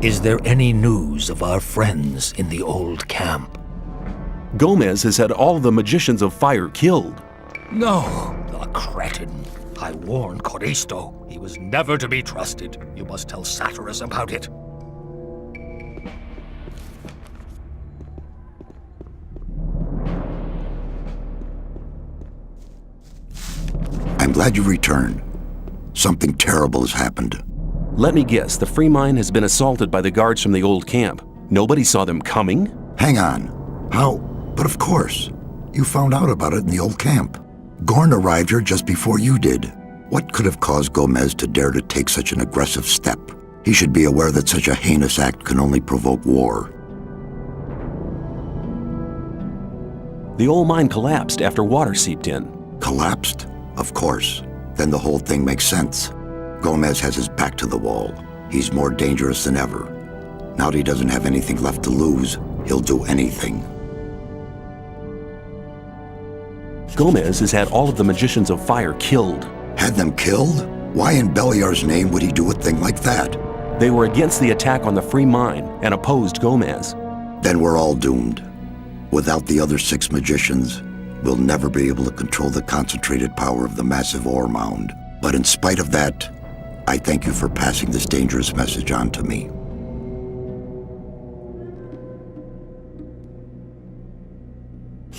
Is there any news of our friends in the old camp? Gomez has had all the magicians of fire killed. No, the cretin. I warned Coristo. He was never to be trusted. You must tell Satyrus about it. I'm glad you returned. Something terrible has happened. Let me guess, the free mine has been assaulted by the guards from the old camp. Nobody saw them coming? Hang on. How? But of course. You found out about it in the old camp. Gorn arrived here just before you did. What could have caused Gomez to dare to take such an aggressive step? He should be aware that such a heinous act can only provoke war. The old mine collapsed after water seeped in. Collapsed? Of course. Then the whole thing makes sense. Gomez has his back to the wall. He's more dangerous than ever. Now that he doesn't have anything left to lose, he'll do anything. Gomez has had all of the magicians of fire killed. Had them killed? Why in Beliar's name would he do a thing like that? They were against the attack on the free mine and opposed Gomez. Then we're all doomed. Without the other 6 magicians, we'll never be able to control the concentrated power of the massive ore mound. But in spite of that, I thank you for passing this dangerous message on to me.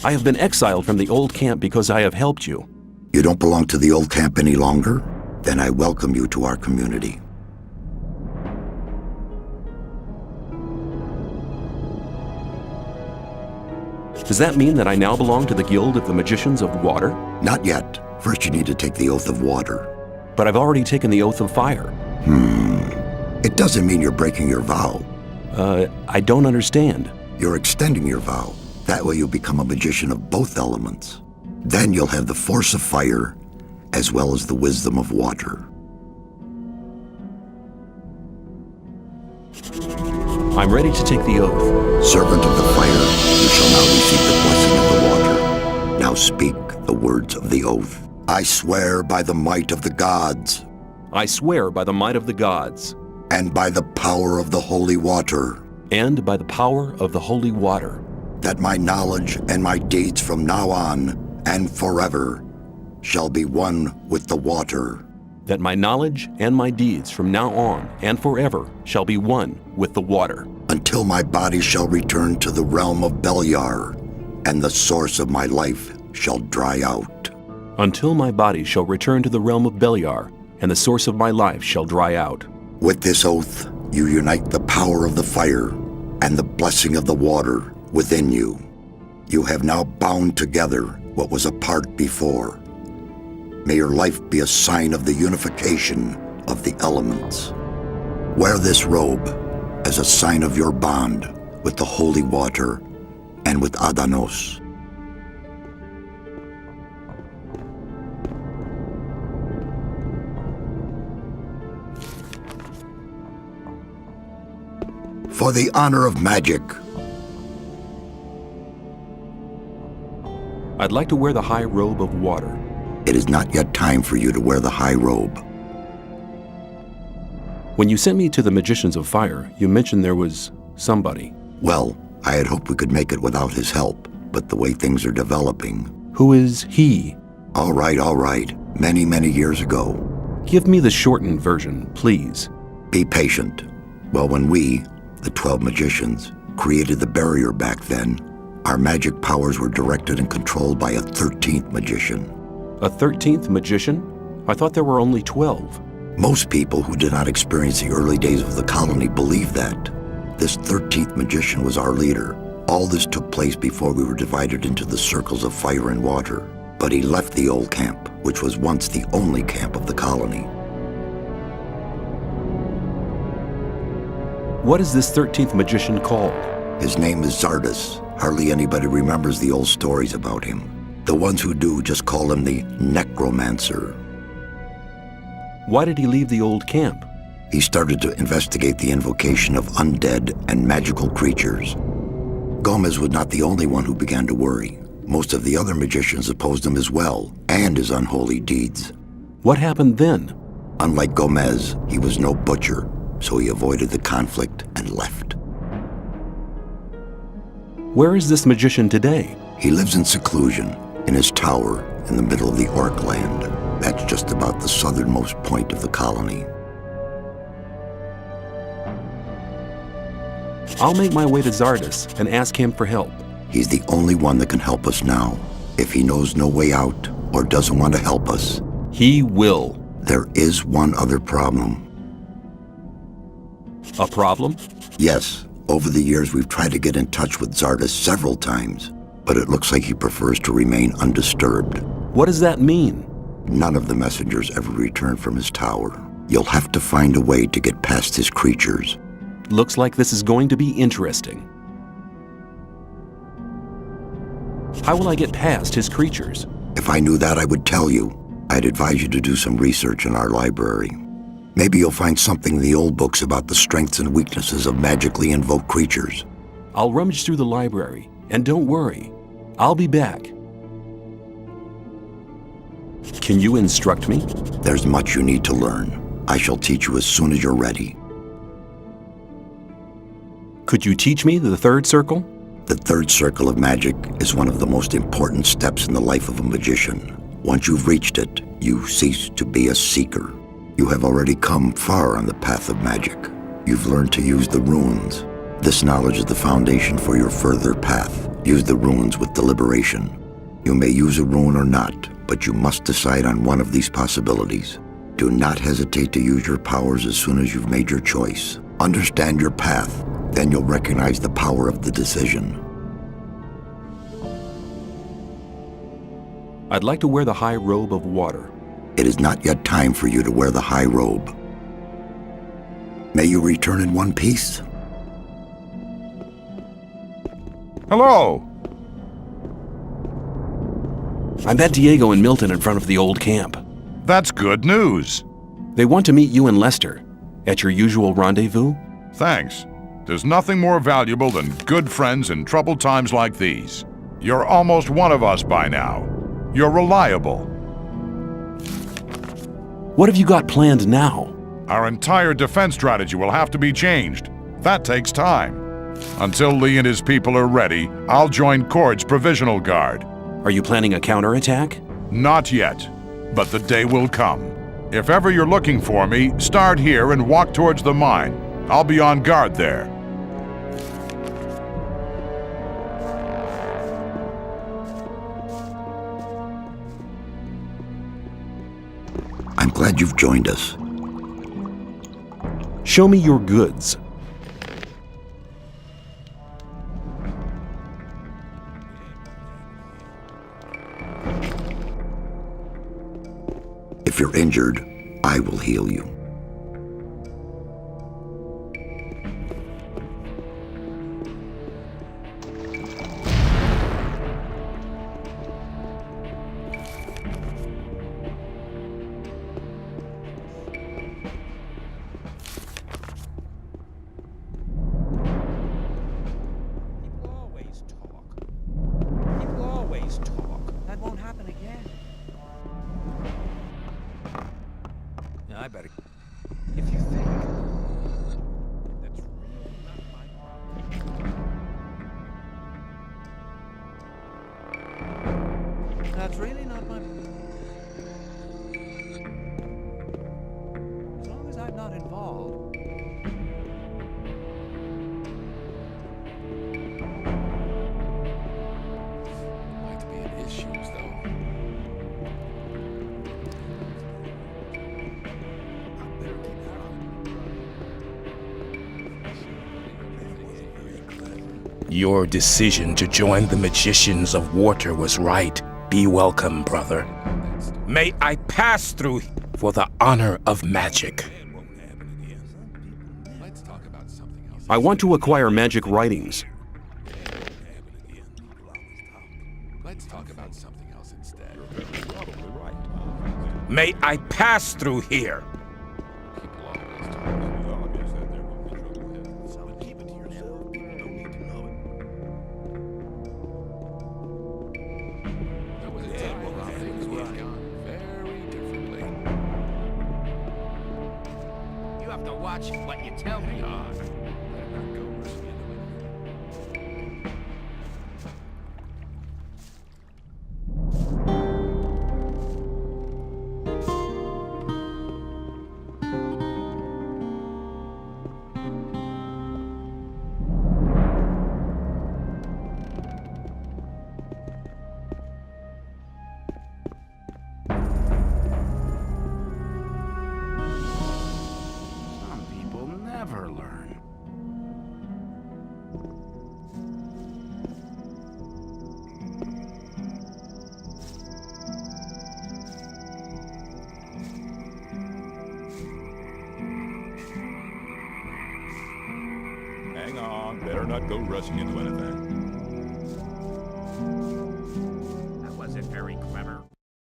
I have been exiled from the old camp because I have helped you. You don't belong to the old camp any longer? Then I welcome you to our community. Does that mean that I now belong to the Guild of the Magicians of Water? Not yet. First you need to take the Oath of Water. But I've already taken the Oath of Fire. It doesn't mean you're breaking your vow. I don't understand. You're extending your vow. That way you'll become a magician of both elements. Then you'll have the force of fire, as well as the wisdom of water. I'm ready to take the oath. Servant of the fire, you shall now receive the blessing of the water. Now speak the words of the oath. I swear by the might of the gods. I swear by the might of the gods. And by the power of the holy water. And by the power of the holy water. That my knowledge and my deeds from now on and forever shall be one with the water. That my knowledge and my deeds from now on and forever shall be one with the water. Until my body shall return to the realm of Beliar, and the source of my life shall dry out. Until my body shall return to the realm of Beliar, and the source of my life shall dry out. With this oath, you unite the power of the fire and the blessing of the water within you. You have now bound together what was apart before. May your life be a sign of the unification of the elements. Wear this robe as a sign of your bond with the holy water and with Adanos. For the honor of magic, I'd like to wear the high robe of water. it is not yet time for you to wear the high robe. When you sent me to the Magicians of Fire, you mentioned there was somebody. Well, I had hoped we could make it without his help, but the way things are developing... Who is he? All right. Many, many years ago. Give me the shortened version, please. Be patient. Well, when we, the 12 magicians, created the barrier back then, our magic powers were directed and controlled by a 13th magician. A 13th magician? I thought there were only 12. Most people who did not experience the early days of the colony believe that. This 13th magician was our leader. All this took place before we were divided into the circles of fire and water. But he left the old camp, which was once the only camp of the colony. What is this 13th magician called? His name is Zardas. Hardly anybody remembers the old stories about him. The ones who do just call him the Necromancer. Why did he leave the old camp? He started to investigate the invocation of undead and magical creatures. Gomez was not the only one who began to worry. Most of the other magicians opposed him as well, and his unholy deeds. What happened then? Unlike Gomez, he was no butcher, so he avoided the conflict and left. Where is this magician today? He lives in seclusion, in his tower in the middle of the Orc land. That's just about the southernmost point of the colony. I'll make my way to Xardus and ask him for help. He's the only one that can help us now. If he knows no way out or doesn't want to help us, He will. there is one other problem. A problem? Yes, over the years we've tried to get in touch with Xardus several times, but it looks like he prefers to remain undisturbed. What does that mean? None of the messengers ever return from his tower. You'll have to find a way to get past his creatures. Looks like this is going to be interesting. How will I get past his creatures? If I knew that, I would tell you. I'd advise you to do some research in our library. Maybe you'll find something in the old books about the strengths and weaknesses of magically invoked creatures. I'll rummage through the library, and don't worry, I'll be back. Can you instruct me? There's much you need to learn. I shall teach you as soon as you're ready. Could you teach me the third circle? The third circle of magic is one of the most important steps in the life of a magician. Once you've reached it, you cease to be a seeker. You have already come far on the path of magic. You've learned to use the runes. This knowledge is the foundation for your further path. Use the runes with deliberation. You may use a rune or not, but you must decide on one of these possibilities. Do not hesitate to use your powers as soon as you've made your choice. Understand your path, then you'll recognize the power of the decision. I'd like to wear the high robe of water. It is not yet time for you to wear the high robe. May you return in one piece. Hello! I met Diego and Milton in front of the old camp. That's good news. They want to meet you and Lester at your usual rendezvous. Thanks. There's nothing more valuable than good friends in troubled times like these. You're almost one of us by now. You're reliable. What have you got planned now? Our entire defense strategy will have to be changed. That takes time. Until Lee and his people are ready, I'll join Cord's provisional guard. Are you planning a counterattack? Not yet, but the day will come. If ever you're looking for me, start here and walk towards the mine. I'll be on guard there. I'm glad you've joined us. Show me your goods. If you're injured, I will heal you. People always talk. That won't happen again. I better. If you think that's really not my problem. That's really not my. As long as I'm not involved. Like to be in his shoes, though. Your decision to join the Magicians of Water was right. Be welcome, brother. May I pass through for the honor of magic. Let's talk about something else. I want to acquire magic writings. Let's talk about something else instead. May I pass through here? People always talk. There was a time when things would have gone very differently. You have to watch what you tell me. God, better not go rushing into it. Some people never learn. Hang on, better not go rushing into anything.